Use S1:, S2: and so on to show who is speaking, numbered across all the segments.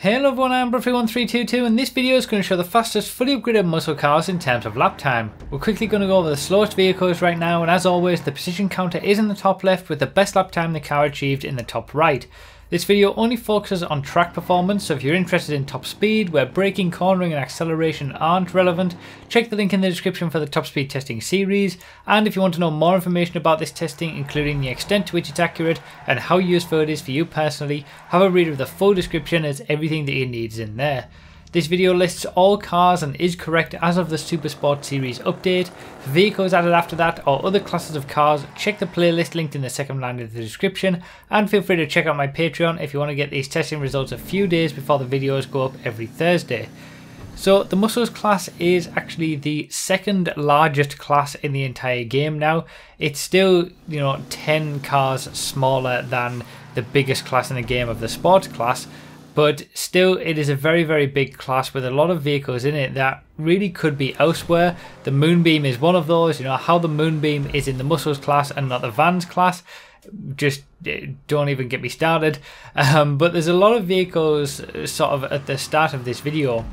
S1: Hello everyone, I'm Bruffy1322 and this video is going to show the fastest fully upgraded muscle cars in terms of lap time. We're quickly going to go over the slowest vehicles right now, and as always the position counter is in the top left with the best lap time the car achieved in the top right. This video only focuses on track performance, so if you're interested in top speed where braking, cornering and acceleration aren't relevant, check the link in the description for the top speed testing series. And if you want to know more information about this testing, including the extent to which it's accurate and how useful it is for you personally, have a read of the full description as everything that you need is in there. This video lists all cars and is correct as of the Super Sport Series update. For vehicles added after that or other classes of cars, check the playlist linked in the second line of the description, and feel free to check out my Patreon if you want to get these testing results a few days before the videos go up every Thursday. So the muscles class is actually the second largest class in the entire game now. It's still, 10 cars smaller than the biggest class in the game of the sports class. But still, it is a very, very big class with a lot of vehicles in it that really could be elsewhere. The Moonbeam is one of those. How the Moonbeam is in the muscles class and not the vans class, just don't even get me started. But there's a lot of vehicles sort of at the start of this video.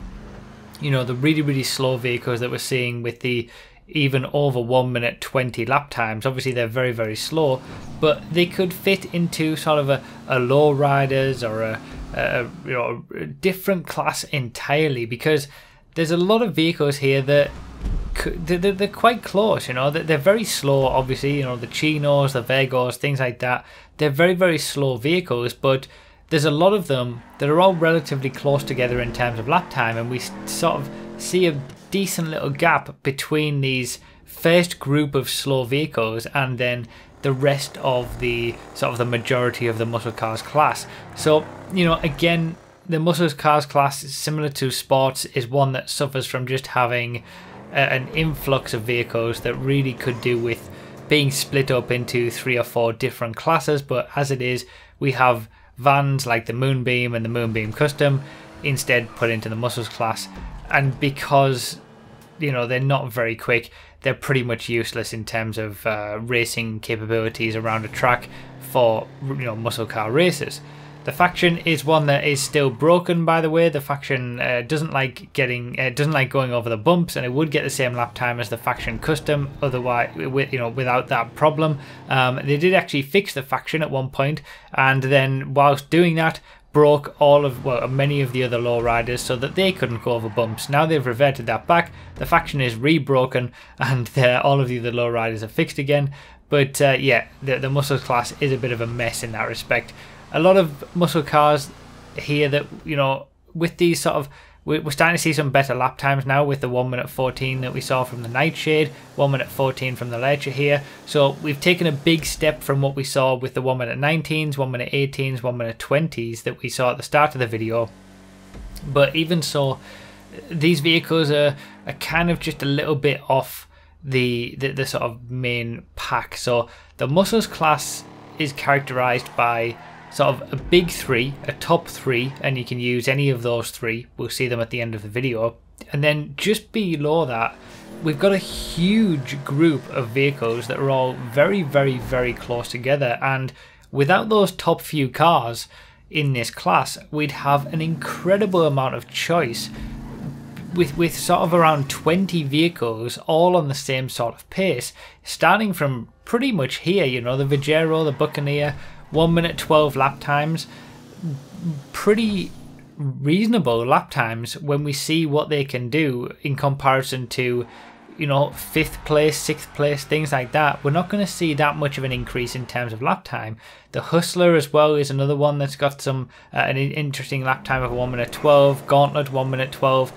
S1: The really, really slow vehicles that we're seeing with the even over 1 minute 20 lap times. Obviously they're very, very slow, but they could fit into sort of a low riders or a different class entirely, because there's a lot of vehicles here that they're quite close. They're very slow. Obviously, the Chinos, the Vegos, things like that, they're very, very slow vehicles, but there's a lot of them that are all relatively close together in terms of lap time, and we sort of see a decent little gap between these first group of slow vehicles and then the rest of the sort of the majority of the muscle cars class. So again, the muscle cars class, similar to sports, is one that suffers from just having an influx of vehicles that really could do with being split up into 3 or 4 different classes. But as it is, we have vans like the Moonbeam and the Moonbeam Custom instead put into the muscles class, and because they're not very quick, they're pretty much useless in terms of racing capabilities around a track for muscle car races. The faction is one that is still broken, by the way. The faction doesn't like going over the bumps, and it would get the same lap time as the faction custom otherwise, without that problem. They did actually fix the faction at one point, and then whilst doing that, broke many of the other lowriders so that they couldn't go over bumps. Now they've reverted that back. The faction is re-broken, and all of the other lowriders are fixed again. But yeah, the muscle class is a bit of a mess in that respect. A lot of muscle cars here that, with these sort of, we're starting to see some better lap times now with the 1 minute 14 that we saw from the Nightshade, 1 minute 14 from the Ledger here. So we've taken a big step from what we saw with the 1 minute 19s, 1 minute 18s, 1 minute 20s that we saw at the start of the video. But even so, these vehicles are kind of just a little bit off the sort of main pack. So the muscles class is characterized by sort of a big 3, a top 3, and you can use any of those 3. We'll see them at the end of the video. And then just below that, we've got a huge group of vehicles that are all very, very, very close together. And without those top few cars in this class, we'd have an incredible amount of choice with sort of around 20 vehicles all on the same sort of pace, starting from pretty much here, the Vajero, the Buccaneer, 1 minute 12 lap times, pretty reasonable lap times when we see what they can do in comparison to 5th place, 6th place, things like that. We're not going to see that much of an increase in terms of lap time. The Hustler as well is another one that's got some an interesting lap time of 1 minute 12, Gauntlet 1 minute 12,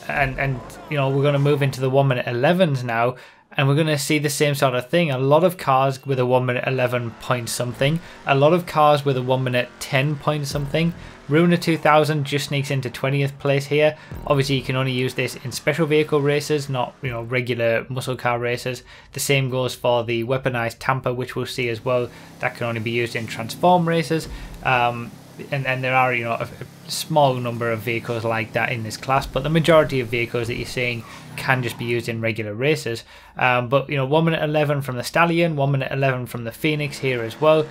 S1: and we're going to move into the 1 minute 11s now. And we're going to see the same sort of thing. A lot of cars with a 1 minute 11 point something. A lot of cars with a 1 minute 10 point something. Ruiner 2000 just sneaks into 20th place here. Obviously you can only use this in special vehicle races, not regular muscle car races. The same goes for the weaponized Tampa, which we'll see as well. That can only be used in transform races. And there are a small number of vehicles like that in this class, but the majority of vehicles that you're seeing can just be used in regular races. But 1 minute 11 from the Stallion, 1 minute 11 from the Phoenix here as well.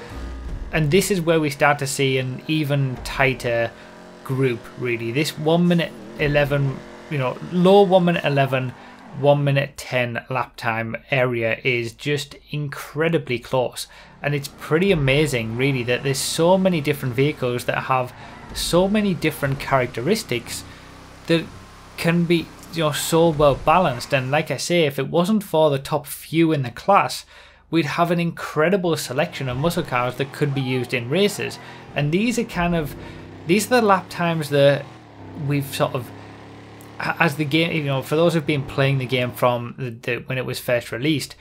S1: And this is where we start to see an even tighter group really. This 1 minute 11, you know, low 1 minute 11, 1 minute 10 lap time area is just incredibly close, and it's pretty amazing really that there's so many different vehicles that have so many different characteristics that can be, you know, so well balanced. And like I say, if it wasn't for the top few in the class, we'd have an incredible selection of muscle cars that could be used in races. And these are the lap times that we've sort of, as the game, you know, for those who've been playing the game from when it was first released,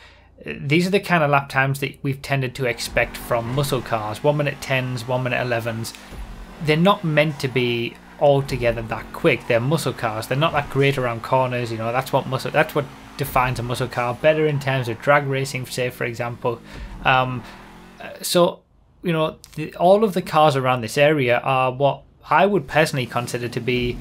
S1: these are the kind of lap times that we've tended to expect from muscle cars. 1 minute 10s, 1 minute 11s. They're not meant to be altogether that quick. They're muscle cars. They're not that great around corners. You know, that's what defines a muscle car better in terms of drag racing, say, for example. So, you know, all of the cars around this area are what I would personally consider to be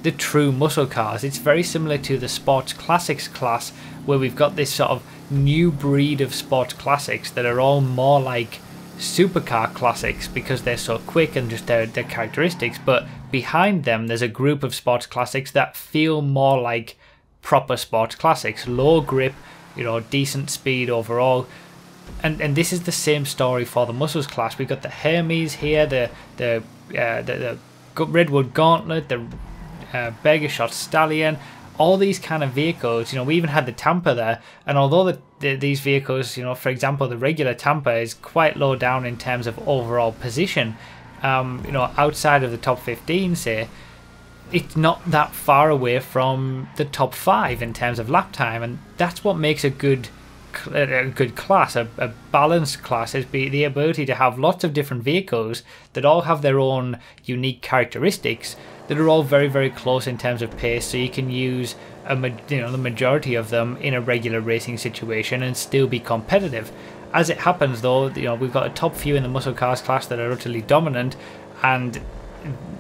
S1: the true muscle cars. It's very similar to the sports classics class, where we've got this sort of new breed of sports classics that are all more like supercar classics because they're so quick and just their characteristics. But behind them there's a group of sports classics that feel more like proper sports classics, low grip, you know, decent speed overall. And this is the same story for the muscles class. We've got the Hermes here, the Redwood Gauntlet, the Burger Shot Stallion, all these kind of vehicles. You know, we even had the Tampa there, and although these vehicles, you know, for example, the regular Tampa is quite low down in terms of overall position, you know, outside of the top 15, say, it's not that far away from the top 5 in terms of lap time, and that's what makes a good class, a balanced class, is the ability to have lots of different vehicles that all have their own unique characteristics that are all very, very close in terms of pace, so you can use the majority of them in a regular racing situation and still be competitive. As it happens though, you know, we've got a top few in the muscle cars class that are utterly dominant, and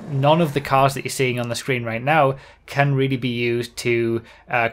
S1: none of the cars that you're seeing on the screen right now can really be used to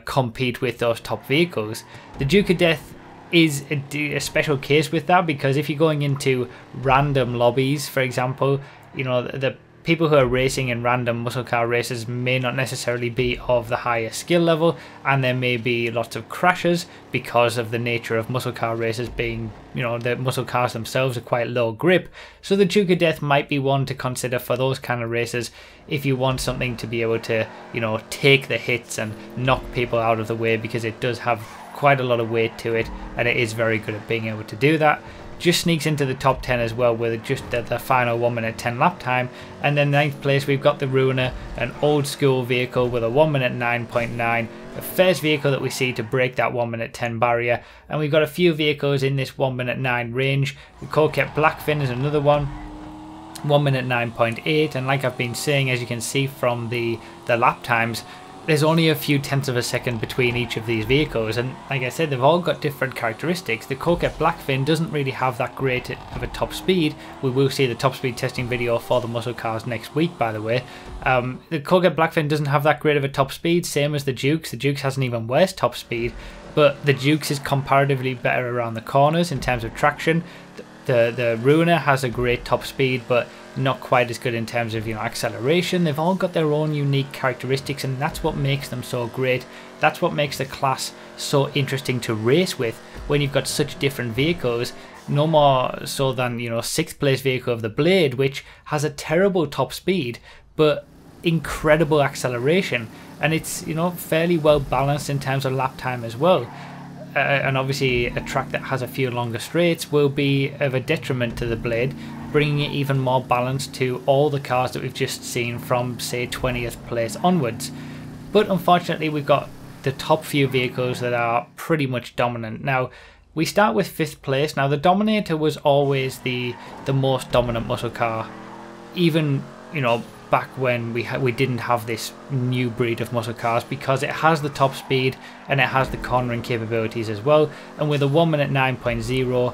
S1: compete with those top vehicles. The Duke of Death is a special case with that, because if you're going into random lobbies, for example, you know, the people who are racing in random muscle car races may not necessarily be of the highest skill level, and there may be lots of crashes because of the nature of muscle car races being, you know, the muscle cars themselves are quite low grip. So the Duke of Death might be one to consider for those kind of races if you want something to be able to, you know, take the hits and knock people out of the way, because it does have quite a lot of weight to it and it is very good at being able to do that. Just sneaks into the top 10 as well with just the final 1 minute 10 lap time. And then 9th place we've got the Ruiner, an old school vehicle with a 1 minute 9.9, the first vehicle that we see to break that 1 minute 10 barrier. And we've got a few vehicles in this 1 minute 9 range. The Coquette Blackfin is another one, 1 minute 9.8, and like I've been saying, as you can see from the lap times, there's only a few tenths of a second between each of these vehicles, and like I said, they've all got different characteristics. The Coquette Blackfin doesn't really have that great of a top speed. We will see the top speed testing video for the muscle cars next week, by the way. The Coquette Blackfin doesn't have that great of a top speed, same as the Dukes. The Dukes has an even worse top speed, but the Dukes is comparatively better around the corners in terms of traction. The Ruiner has a great top speed, but not quite as good in terms of, you know, acceleration. They've all got their own unique characteristics, and that's what makes them so great. That's what makes the class so interesting to race with, when you've got such different vehicles. No more so than, you know, 6th place vehicle of the Blade, which has a terrible top speed but incredible acceleration, and it's, you know, fairly well balanced in terms of lap time as well. And obviously a track that has a few longer straights will be of a detriment to the Blade, bringing it even more balanced to all the cars that we've just seen from, say, 20th place onwards. But unfortunately we've got the top few vehicles that are pretty much dominant. Now we start with 5th place. Now the Dominator was always the most dominant muscle car, even, you know, back when we didn't have this new breed of muscle cars, because it has the top speed and it has the cornering capabilities as well. And with a 1 minute 9.0,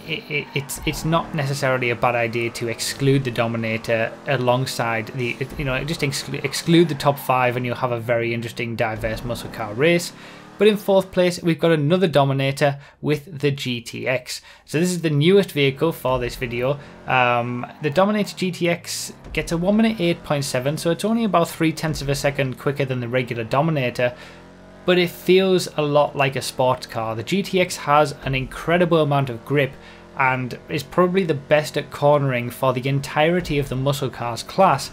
S1: it's not necessarily a bad idea to exclude the Dominator alongside the, you know, just exclude the top 5 and you'll have a very interesting diverse muscle car race. But in 4th place, we've got another Dominator with the GTX. So this is the newest vehicle for this video. The Dominator GTX gets a 1 minute 8.7, so it's only about 0.3 of a second quicker than the regular Dominator, but it feels a lot like a sports car. The GTX has an incredible amount of grip and is probably the best at cornering for the entirety of the muscle cars class,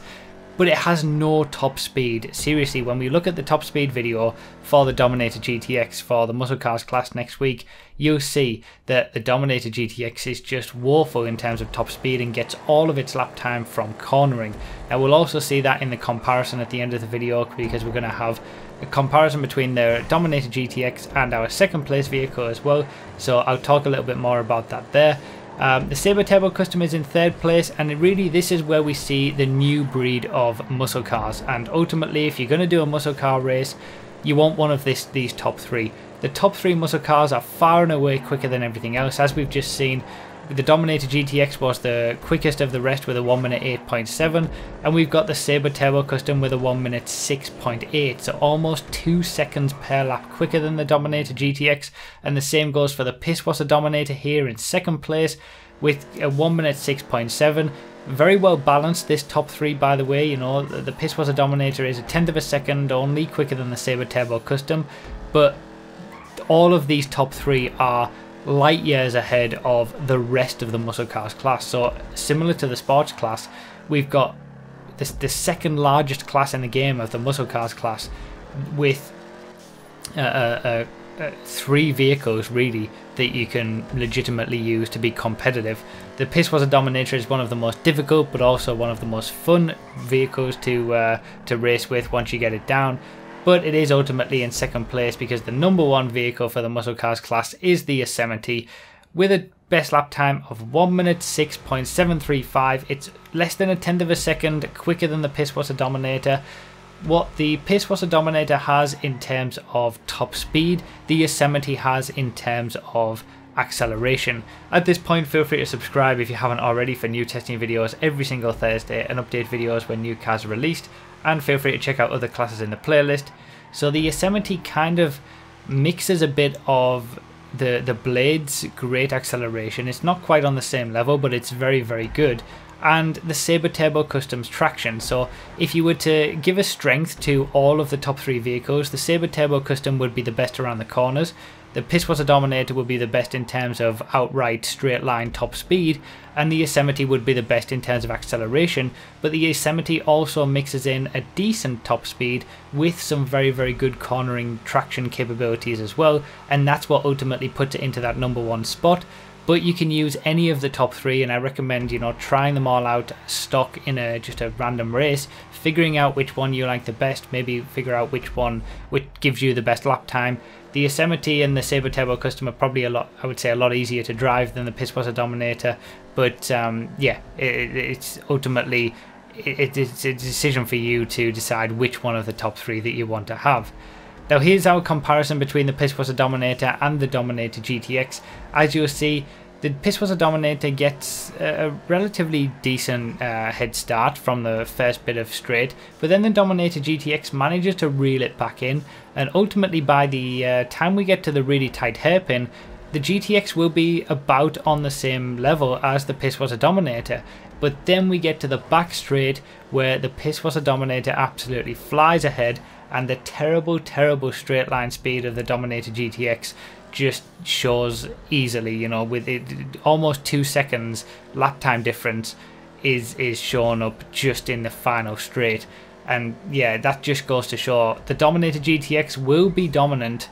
S1: but it has no top speed. Seriously, when we look at the top speed video for the Dominator GTX for the muscle cars class next week, you'll see that the Dominator GTX is just woeful in terms of top speed and gets all of its lap time from cornering. Now we'll also see that in the comparison at the end of the video, because we're going to have a comparison between the Dominator GTX and our 2nd place vehicle as well, so I'll talk a little bit more about that there. The Sabre Turbo Custom is in 3rd place, and really this is where we see the new breed of muscle cars, and ultimately if you're going to do a muscle car race, you want one of these top 3. The top 3 muscle cars are far and away quicker than everything else. As we've just seen, the Dominator GTX was the quickest of the rest with a 1 minute 8.7, and we've got the Sabre Turbo Custom with a 1 minute 6.8, so almost 2 seconds per lap quicker than the Dominator GTX. And the same goes for the Pisswasser Dominator here in 2nd place with a 1 minute 6.7. Very well balanced, this top 3, by the way. You know, the Pisswasser Dominator is a 1/10 of a second only quicker than the Sabre Turbo Custom, but all of these top 3 are light years ahead of the rest of the muscle cars class. So similar to the sports class, we've got the 2nd largest class in the game of the muscle cars class, with 3 vehicles really that you can legitimately use to be competitive. The Pisswasser Dominator is one of the most difficult, but also one of the most fun vehicles to race with once you get it down. But it is ultimately in 2nd place because the #1 vehicle for the muscle cars class is the Yosemite with a best lap time of 1 minute 6.735. It's less than a 1/10 of a second quicker than the Pisswasser Dominator. What the Pisswasser Dominator has in terms of top speed, the Yosemite has in terms of acceleration. At this point, feel free to subscribe if you haven't already for new testing videos every single Thursday and update videos when new cars are released, and feel free to check out other classes in the playlist. So the Yosemite kind of mixes a bit of the Blade's great acceleration. It's not quite on the same level, but it's very, very good. And the Sabre Turbo Custom's traction. So if you were to give a strength to all of the top 3 vehicles, the Sabre Turbo Custom would be the best around the corners. The Pisswasser Dominator would be the best in terms of outright straight line top speed, and the Yosemite would be the best in terms of acceleration, but the Yosemite also mixes in a decent top speed with some very, very good cornering traction capabilities as well, and that's what ultimately puts it into that #1 spot. But you can use any of the top 3, and I recommend, you know, trying them all out stock in just a random race, figuring out which one you like the best, maybe figure out which gives you the best lap time. The Yosemite and the Sabre Turbo Custom are probably a lot easier to drive than the Pisswasser Dominator, but yeah, it's ultimately it's a decision for you to decide which one of the top 3 that you want to have. Now here's our comparison between the Pisswasser Dominator and the Dominator GTX. As you'll see, the Pisswasser Dominator gets a relatively decent head start from the first bit of straight, but then the Dominator GTX manages to reel it back in, and ultimately by the time we get to the really tight hairpin, the GTX will be about on the same level as the Pisswasser Dominator. But then we get to the back straight where the Pisswasser Dominator absolutely flies ahead, and the terrible, terrible straight line speed of the Dominator GTX just shows easily, you know, with it almost 2 seconds lap time difference is shown up just in the final straight. And yeah, that just goes to show the Dominator GTX will be dominant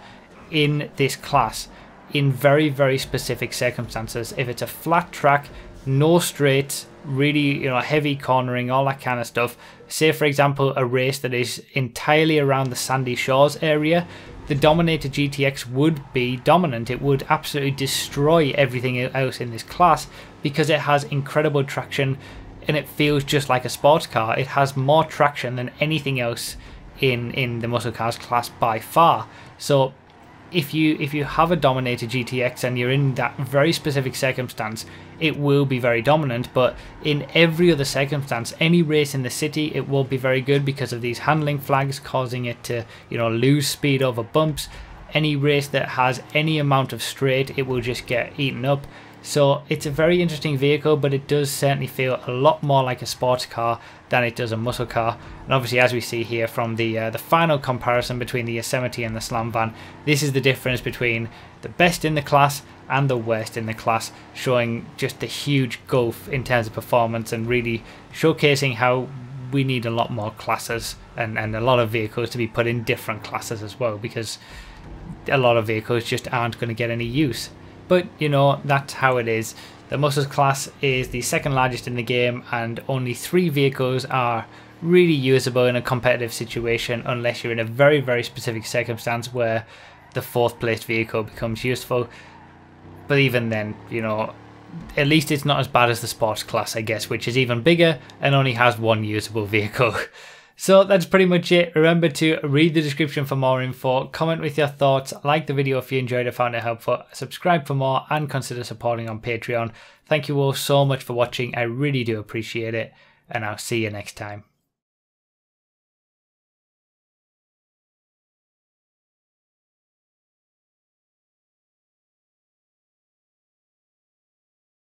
S1: in this class in very, very specific circumstances. If it's a flat track, no straights, really, you know, heavy cornering, all that kind of stuff. Say for example a race that is entirely around the Sandy Shores area, the Dominator GTX would be dominant. It would absolutely destroy everything else in this class because it has incredible traction and it feels just like a sports car. It has more traction than anything else in the muscle cars class by far. So if you have a Dominator GTX and you're in that very specific circumstance, it will be very dominant. But in every other circumstance, any race in the city, it will be very good because of these handling flags causing it to, you know, lose speed over bumps. any race that has any amount of straight, it will just get eaten up. So it's a very interesting vehicle, but it does certainly feel a lot more like a sports car than it does a muscle car. And obviously, as we see here from the final comparison between the Yosemite and the Slam Van, this is the difference between the best in the class and the worst in the class, showing just the huge gulf in terms of performance and really showcasing how we need a lot more classes and a lot of vehicles to be put in different classes as well, because a lot of vehicles just aren't going to get any use. But you know, that's how it is. The muscles class is the second largest in the game, and only 3 vehicles are really usable in a competitive situation unless you're in a very, very specific circumstance where the 4th placed vehicle becomes useful. But even then, you know, at least it's not as bad as the sports class, I guess, which is even bigger and only has 1 usable vehicle. So that's pretty much it. Remember to read the description for more info, comment with your thoughts, like the video if you enjoyed it, found it helpful, subscribe for more, and consider supporting on Patreon. Thank you all so much for watching. I really do appreciate it, and I'll see you next time.